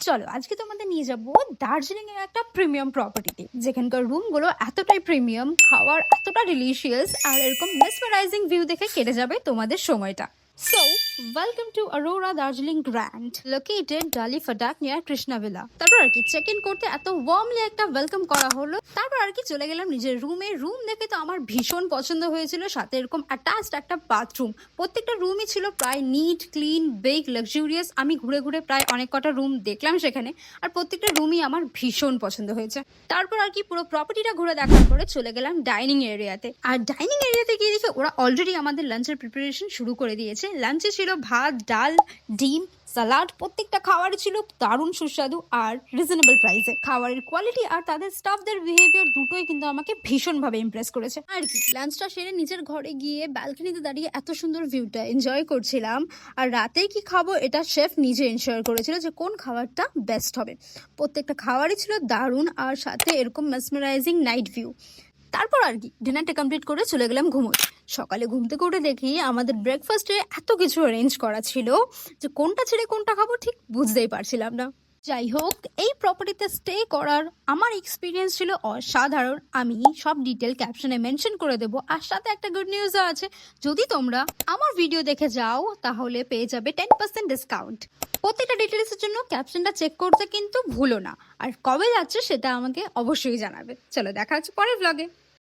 চলো আজকে তোমাদের নিয়ে যাব দার্জিলিং এর একটা প্রিমিয়াম প্রপার্টিতে, যেখানকার রুমগুলো এতটাই প্রিমিয়াম, খাবার এতটা ডিলিশিয়াস, আর এরকম মেসমারাইজিং ভিউ দেখে কেটে যাবে তোমাদের সময়টা। So, welcome to Aurora Darjeeling Grand, located Dali Fadak near Krishna Villa. তারপর আর কি চেক ইন করতে এত ওয়ার্মলি একটা ওয়েলকাম করা হলো। তারপর আর কি চলে গেলাম নিজের রুমে। রুম দেখে তো আমার ভীষণ পছন্দ হয়েছিল, সাথে এরকম অ্যাটাচড একটা বাথরুম। প্রত্যেকটা রুমই ছিল প্রায় নিট, ক্লিন, বিগ, লাক্সারিয়াস। আমি ঘুরে ঘুরে প্রায় অনেক কটা রুম দেখলাম সেখানে, আর প্রত্যেকটা রুমই আমার ভীষণ পছন্দ হয়েছে। তারপর আর কি পুরো প্রপার্টিটা ঘুরে দেখার পরে চলে গেলাম ডাইনিং এরিয়াতে। আর ডাইনিং এরিয়াতে গিয়ে দেখে ওরা অলরেডি আমাদের লাঞ্চের প্রিপারেশন শুরু করে দিয়েছে। লাঞ্চে ছিল ভাত, ডাল, ডিম, সালাড। প্রত্যেকটা খাবারই ছিল দারুণ সুস্বাদু আর রিজনেবল প্রাইসে। খাবারের কোয়ালিটি আর তাদের স্টাফদের বিহেভিয়ার দুটোই কিন্তু আমাকে ভীষণভাবে ইমপ্রেস করেছে। আর কি লাঞ্চটা সেরে নিজের ঘরে গিয়ে ব্যালকনিতে দাঁড়িয়ে এত সুন্দর ভিউটা এনজয় করছিলাম। আর রাতে কি খাবো এটা শেফ নিজে এনশিওর করেছিল যে কোন খাবারটা বেস্ট হবে। প্রত্যেকটা খাবারই ছিল দারুণ, আর সাথে এরকম মেসমারাইজিং নাইট ভিউ। তারপর আর কি ডিনারটা কমপ্লিট করে চলে গেলাম ঘুমোতে। সকালে ঘুম থেকে উঠে দেখি আমাদের ব্রেকফাস্টে এত কিছু অ্যারেঞ্জ করা ছিল যে কোনটা ছেড়ে কোনটা খাবো ঠিক বুঝতেই পারছিলাম না। যাই হোক, এই প্রপার্টিতে স্টে করার আমার এক্সপিরিয়েন্স ছিল অসাধারণ। আমি সব ডিটেল ক্যাপশনে মেনশন করে দেবো। আর সাথে একটা গুড নিউজও আছে, যদি তোমরা আমার ভিডিও দেখে যাও তাহলে পেয়ে যাবে 10% ডিসকাউন্ট। প্রত্যেকটা ডিটেলসের জন্য ক্যাপশনটা চেক করতে কিন্তু ভুলো না। আর কবে যাচ্ছে সেটা আমাকে অবশ্যই জানাবে। চলো দেখা হচ্ছে পরের ব্লগে।